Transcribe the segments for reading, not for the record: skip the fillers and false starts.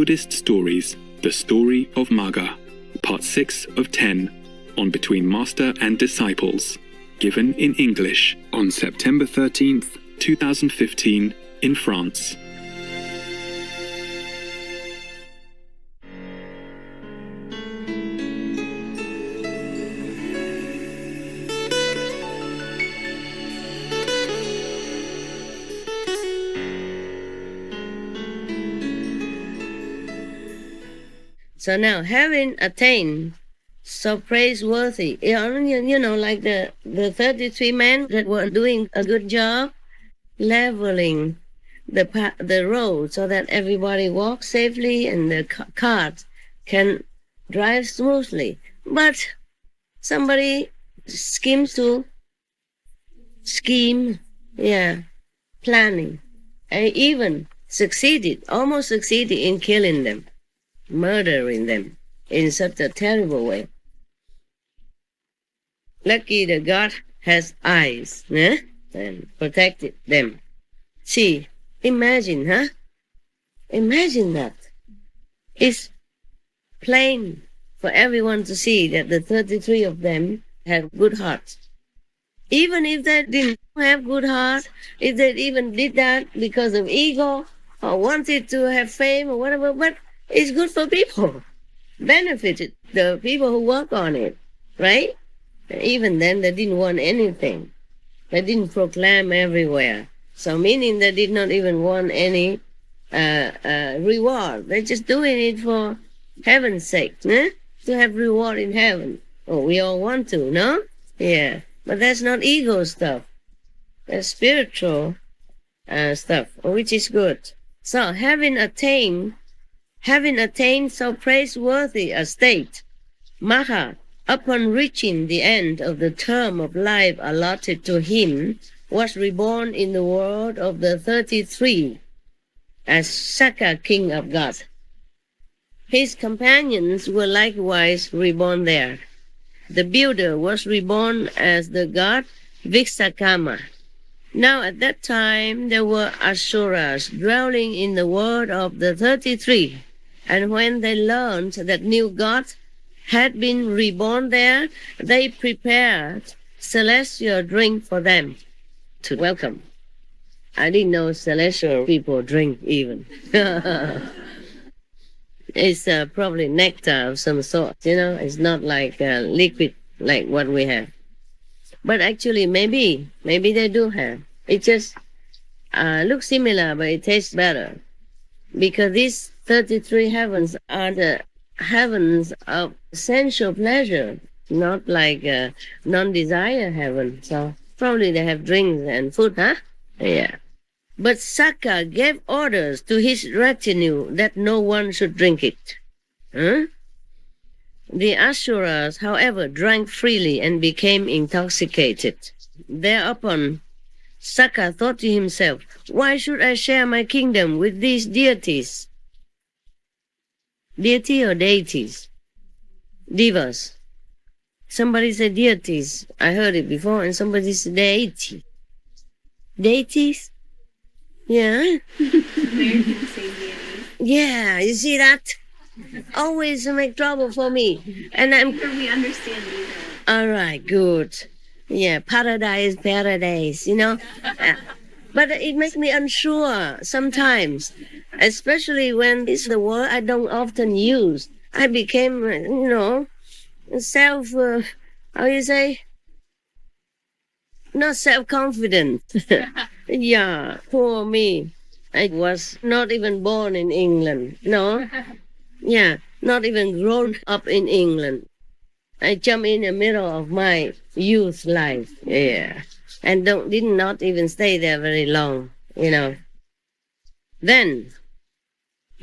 Buddhist Stories, The Story of Magha, Part 6 of 10, on Between Master and Disciples, given in English on September 13th, 2015, in France. So now, having attained so praiseworthy, like the 33 men that were doing a good job leveling the road so that everybody walks safely and the cart can drive smoothly. But somebody planning, and even almost succeeded in killing them, murdering them in such a terrible way. Lucky the God has eyes, and protected them. See, imagine that. It's plain for everyone to see that the 33 of them had good hearts. Even if they didn't have good heart, if they even did that because of ego or wanted to have fame or whatever, but it's good for people, benefited the people who work on it, right? Even then, they didn't want anything. They didn't proclaim everywhere. So meaning they did not even want any reward. They're just doing it for heaven's sake, to have reward in heaven. Oh, we all want to, no? Yeah. But that's not ego stuff. That's spiritual stuff, which is good. So having attained so praiseworthy a state, Magha, upon reaching the end of the term of life allotted to him, was reborn in the world of the 33 as Sakka, king of God. His companions were likewise reborn there. The builder was reborn as the god Vishvakarma. Now at that time there were Asuras dwelling in the world of the 33, and when they learned that new God had been reborn there, they prepared celestial drink for them to welcome. I didn't know celestial people drink even. It's probably nectar of some sort, It's not like liquid like what we have. But actually, maybe they do have. It just looks similar, but it tastes better. Because these 33 heavens are the heavens of sensual pleasure, not like non-desire heaven. So probably they have drinks and food, Yeah. But Sakka gave orders to his retinue that no one should drink it. The Asuras, however, drank freely and became intoxicated. Thereupon, Sakka thought to himself, why should I share my kingdom with these deities? Deity or deities? Divas. Somebody said deities. I heard it before, and somebody said deity. Deities? Yeah. Americans say deities. Yeah, you see that? Always make trouble for me. And I'm... We understand you. All right, good. Yeah, paradise. But it makes me unsure sometimes, especially when it's the word I don't often use. I became, not self-confident. Yeah, poor me. I was not even born in England, no? Yeah, not even grown up in England. I jumped in the middle of my youth life, and did not even stay there very long, Then,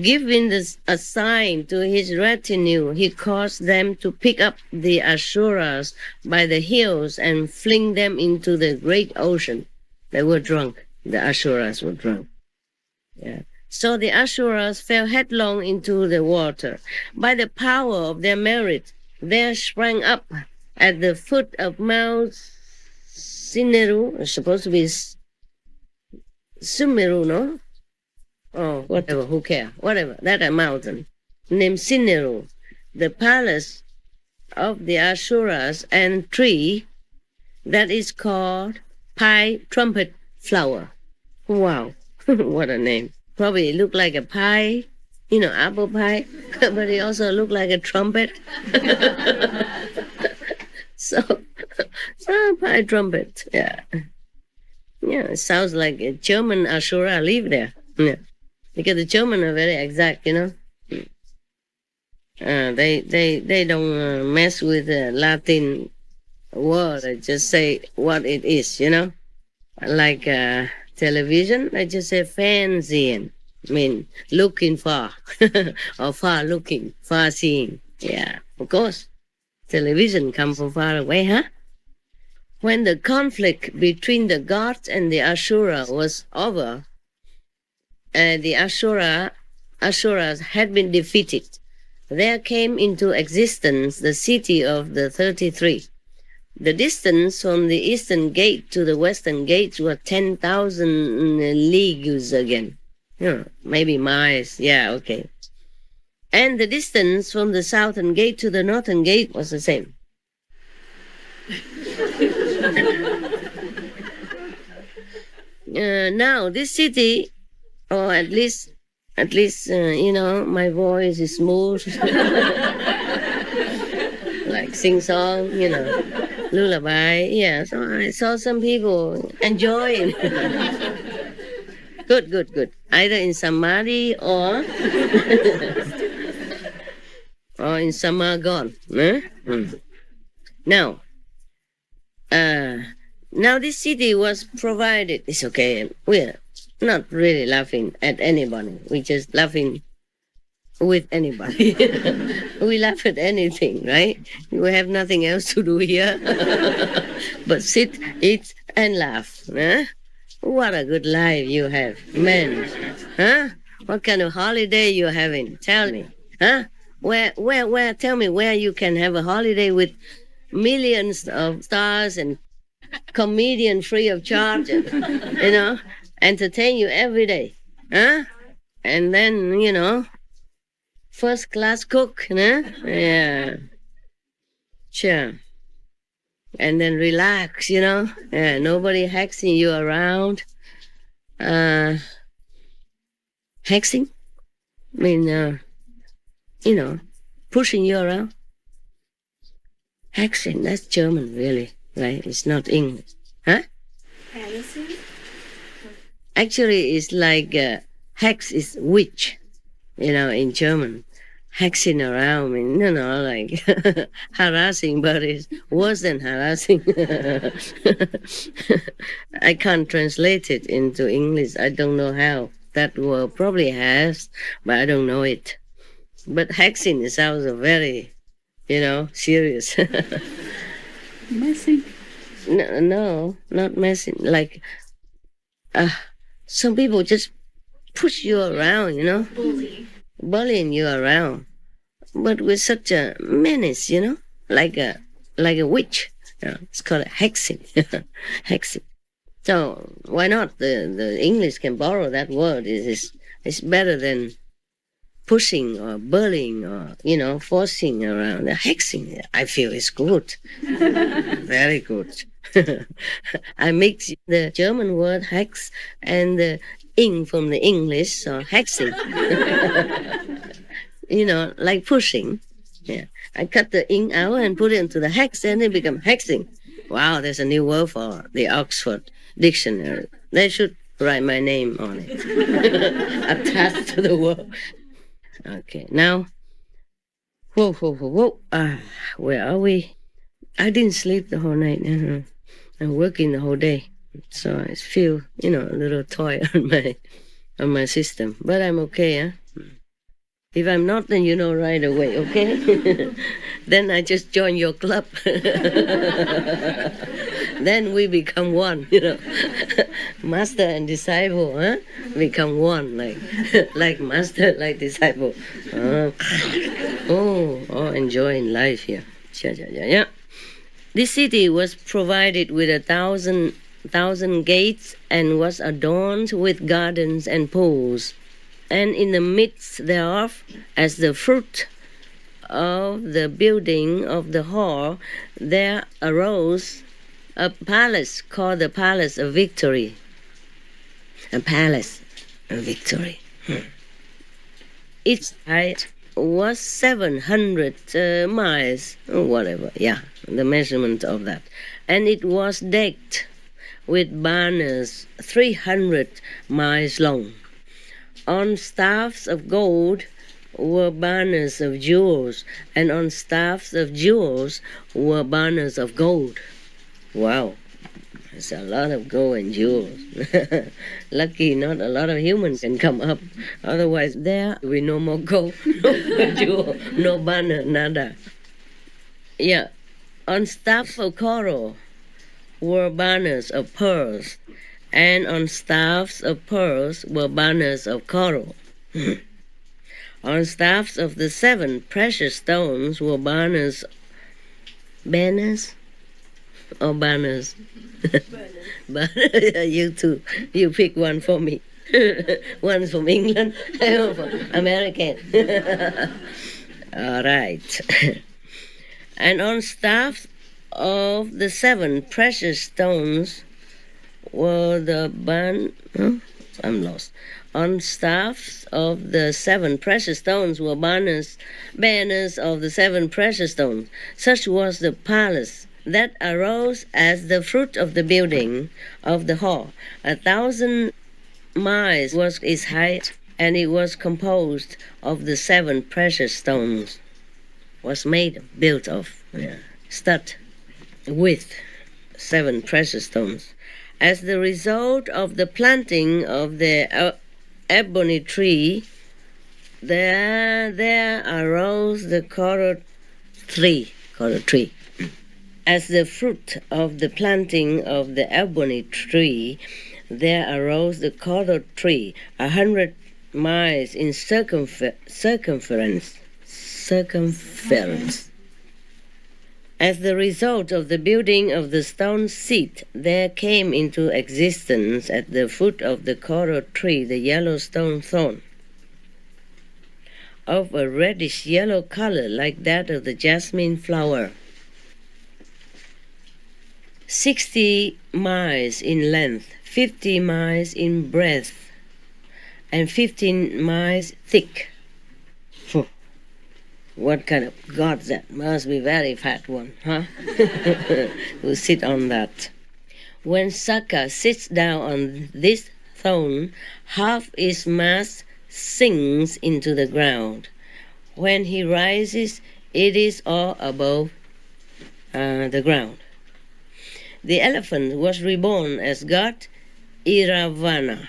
giving a sign to his retinue, he caused them to pick up the Asuras by the heels and fling them into the great ocean. They were drunk. The Asuras were drunk. Yeah. So the Asuras fell headlong into the water. By the power of their merit, there sprang up at the foot of Mount Sineru, it's supposed to be Sumeru, no? or whatever, who care, whatever, that a mountain, named Sineru, the palace of the Asuras, and tree that is called pie trumpet flower. Wow, what a name. Probably look like a pie, apple pie, but it also look like a trumpet. so pie trumpet, yeah. Yeah, it sounds like a German Ashura live there. Yeah. Because the German are very exact, They don't mess with the Latin word. They just say what it is, Like television, they just say Fernsehen, looking for, or far looking, far seeing. Yeah, of course. Television come from far away, huh? When the conflict between the gods and the Ashura was over, the Asuras had been defeated. There came into existence the city of the 33. The distance from the eastern gate to the western gate was 10,000 leagues again. Maybe miles. Yeah, okay. And the distance from the southern gate to the northern gate was the same. Now this city, or at least, my voice is smooth, like sing song, lullaby. Yeah, so I saw some people enjoying. Good. Either in samadhi or or in samagon. Now this city was provided. It's okay. We're not really laughing at anybody. We're just laughing with anybody. We laugh at anything, right? We have nothing else to do here but sit, eat, and laugh. Huh? What a good life you have, man. Huh? What kind of holiday you having? Tell me. Huh? Where? Tell me where you can have a holiday with millions of stars and comedian free of charge, entertain you every day, huh? And then, first class cook, yeah, sure. And then relax, yeah, nobody hexing you around. Hexing? Pushing you around. Hexing, that's German, really, right? It's not English. Huh? Fantasy? Actually, it's like hex is witch, in German. Hexing around, like harassing, but it's worse than harassing. I can't translate it into English. I don't know how. That word probably has, but I don't know it. But hexing sounds very, serious. Messing? No, not messing. Like, some people just push you around, bullying you around, but with such a menace, like a witch. It's called hexing. Hexing. So why not? The English can borrow that word. It's better than pushing or bullying or forcing around. The hexing, I feel, is good. Very good. I mix the German word hex and the ing from the English, so hexing. Like pushing. Yeah. I cut the ing out and put it into the hex, and it become hexing. Wow, there's a new word for the Oxford Dictionary. They should write my name on it. Attached to the word. Okay, now, whoa. Where are we? I didn't sleep the whole night. I'm working the whole day. So I feel, a little toy on my system. But I'm okay, huh? If I'm not, then you know right away, okay? Then I just join your club. Then we become one, Master and disciple, huh? Become one, like master, like disciple. Enjoying life here. Yeah. This city was provided with 1,000 gates and was adorned with gardens and pools. And in the midst thereof, as the fruit of the building of the hall, there arose a palace called the Palace of Victory. A palace of victory. Its height was 700 miles, or whatever, the measurement of that. And it was decked with banners 300 miles long. On staffs of gold were banners of jewels, and on staffs of jewels were banners of gold. Wow, there's a lot of gold and jewels. Lucky not a lot of humans can come up. Otherwise there will be no more gold, no more jewel, no banner, nada. Yeah, on staffs of coral were banners of pearls, and on staffs of pearls were banners of coral. On staffs of the 7 precious stones were banners or banners? Banners. You too. You pick one for me. One's from England, one from American. All right. And on staffs of the 7 precious stones were the I'm lost. On staffs of the 7 precious stones were banners of the 7 precious stones. Such was the palace that arose as the fruit of the building of the hall. 1,000 miles was its height, and it was composed of the 7 precious stones. Was built of, stud with 7 precious stones. As the result of the planting of the ebony tree, there arose the coral tree. As the fruit of the planting of the ebony tree, there arose the coral tree, 100 miles in circumference. As the result of the building of the stone seat, there came into existence at the foot of the coral tree the yellow stone thorn, of a reddish yellow color like that of the jasmine flower. 60 miles in length, 50 miles in breadth, and 15 miles thick. What kind of god that? Must be very fat one, huh? Who sit on that. When Saka sits down on this throne, half its mass sinks into the ground. When he rises, it is all above the ground. The elephant was reborn as god Iravana.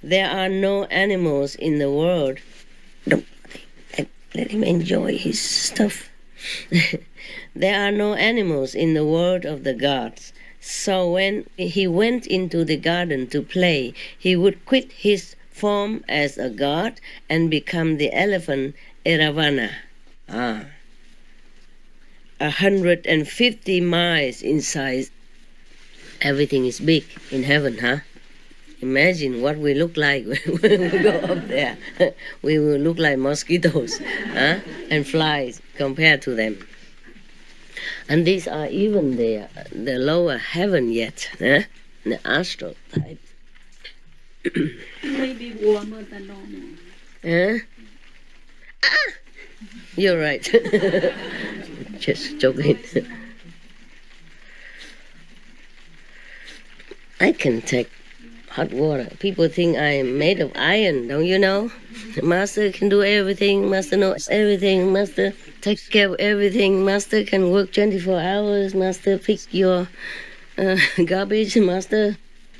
There are no animals in the world. Let him enjoy his stuff. There are no animals in the world of the gods. So when he went into the garden to play, he would quit his form as a god and become the elephant Iravana. 150 miles in size. Everything is big in heaven, huh? Imagine what we look like when we go up there. We will look like mosquitoes, and flies compared to them. And these are even the lower heaven yet, the astral type. Maybe warmer than normal. You're right. Just joking. I can take hot water. People think I'm made of iron, don't you know? The master can do everything, master knows everything, master takes care of everything, master can work 24 hours, master fix your garbage, master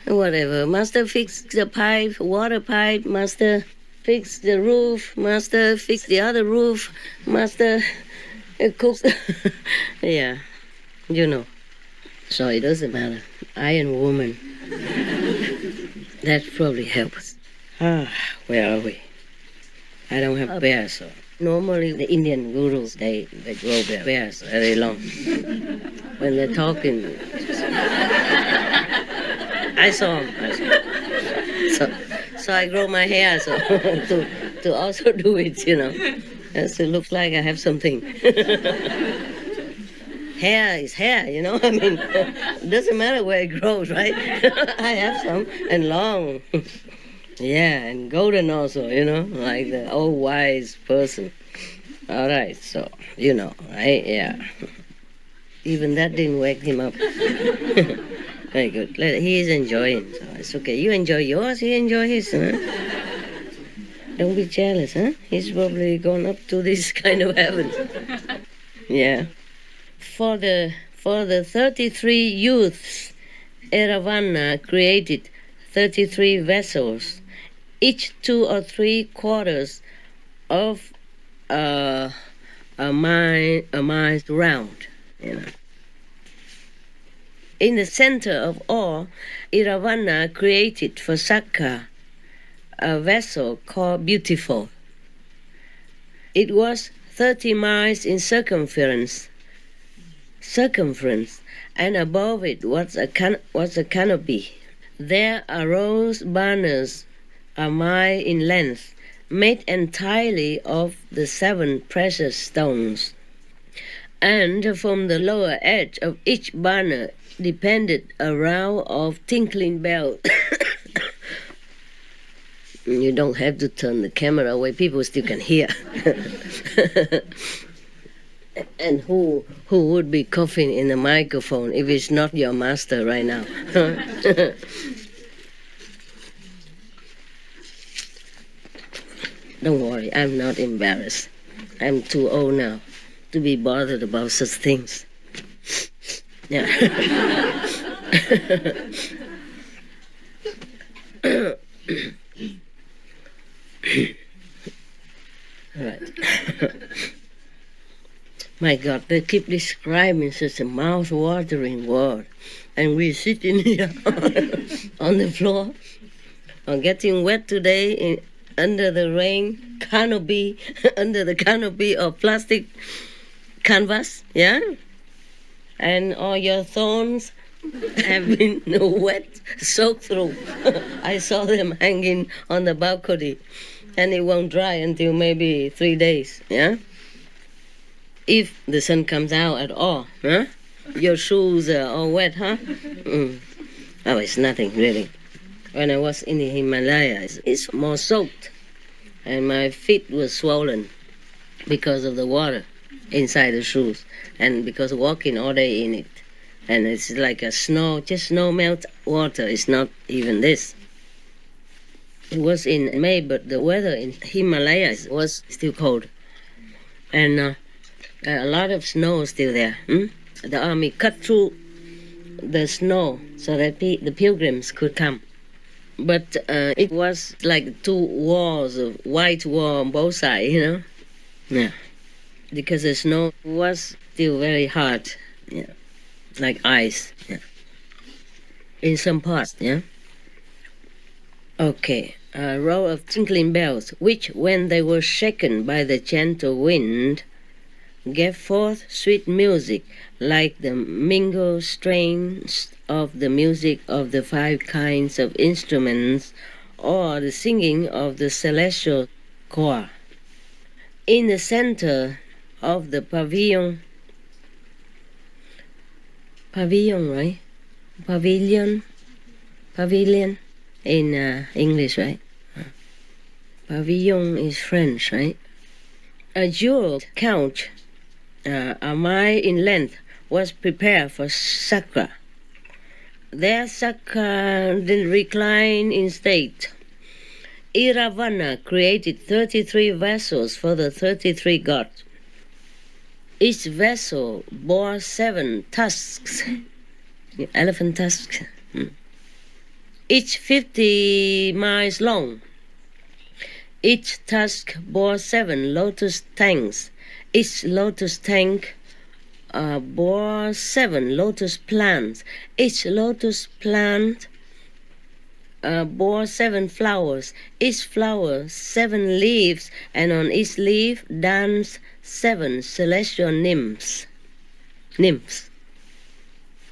whatever, master fix the pipe, water pipe, master fix the roof, master fix the other roof, master cooks. Yeah, you know. So it doesn't matter. Iron woman. That probably helps. Where are we? I don't have bears. So. Normally the Indian gurus, they grow their bears very long. When they're talking. I saw them. So I grow my hair so to also do it, Has to look like I have something. Hair is hair, I mean, it doesn't matter where it grows, right? I have some, and long. Yeah, and golden also, like the old wise person. All right, so, right? Yeah. Even that didn't wake him up. Very good. He is enjoying, so it's okay. You enjoy yours, he enjoy his, huh? Don't be jealous, huh? He's probably gone up to this kind of heaven. Yeah. For the 33 youths, Eravana created 33 vessels, each 2 or 3 quarters of a mile round. In the center of all, Eravana created for Sakka a vessel called Beautiful. It was 30 miles in circumference, and above it was a canopy. There arose banners a mile in length, made entirely of the 7 precious stones. And from the lower edge of each banner depended a row of tinkling bells. You don't have to turn the camera away, people still can hear. And who would be coughing in the microphone if it's not your master right now? Don't worry, I'm not embarrassed. I'm too old now to be bothered about such things. Yeah. Right. My God, they keep describing such a mouth-watering word, and we're sitting here on the floor, getting wet today under the rain canopy, under the canopy of plastic canvas, yeah? And all your thorns have been wet, soaked through. I saw them hanging on the balcony, and it won't dry until maybe 3 days, yeah? If the sun comes out at all, huh? Your shoes are all wet, huh? Oh, it's nothing, really. When I was in the Himalayas, it's more soaked, and my feet were swollen because of the water inside the shoes, and because walking all day in it. And it's like a snow melt water. It's not even this. It was in May, but the weather in Himalayas was still cold. And a lot of snow still there. The army cut through the snow so that the pilgrims could come. But it was like 2 walls of white wall on both sides, Yeah. Because the snow was still very hard, yeah, like ice, yeah. In some parts, yeah. Okay, a row of tinkling bells, which, when they were shaken by the gentle wind, gave forth sweet music, like the mingled strains of the music of the 5 kinds of instruments, or the singing of the celestial choir. In the center of the pavilion, right? Pavilion in English, right? Pavilion is French, right? A jeweled couch, a mile in length, was prepared for Sakra. There Sakra then reclined in state. Iravana created 33 vessels for the 33 gods. Each vessel bore 7 tusks, elephant tusks, each 50 miles long. Each tusk bore 7 lotus tanks. Each lotus tank bore 7 lotus plants. Each lotus plant bore 7 flowers. Each flower 7 leaves, and on each leaf danced 7 celestial nymphs.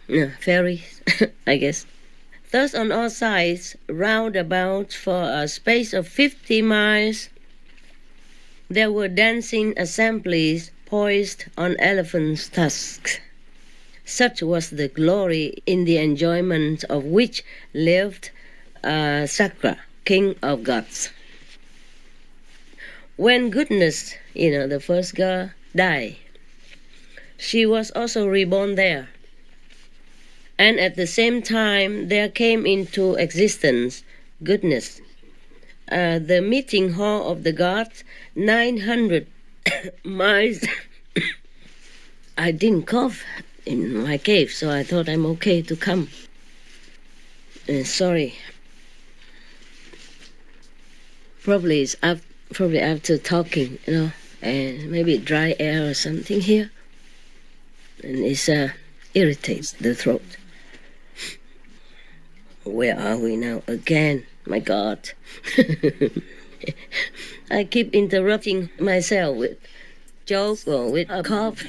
Yeah, fairies, I guess. Thus on all sides, round about for a space of 50 miles, there were dancing assemblies poised on elephants' tusks. Such was the glory in the enjoyment of which lived Sakra, king of gods. When goodness, the first girl, died, she was also reborn there. And at the same time, there came into existence goodness, the meeting hall of the gods, 900 miles. I didn't cough in my cave, so I thought I'm okay to come. Sorry. Probably after talking, and maybe dry air or something here, and it irritates the throat. Where are we now again? My God. I keep interrupting myself with joke or with a cough.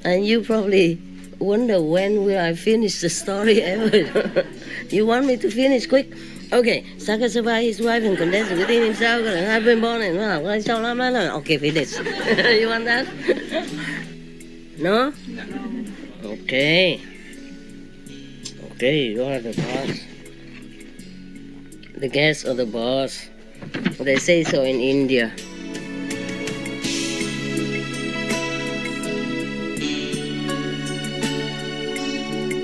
And you probably wonder when will I finish the story ever. You want me to finish quick? Okay. Saka survived his wife and condensed within himself. I've been born and okay, finish. You want that? No? Okay. Okay, you are the boss. The guest or the boss. They say so in India.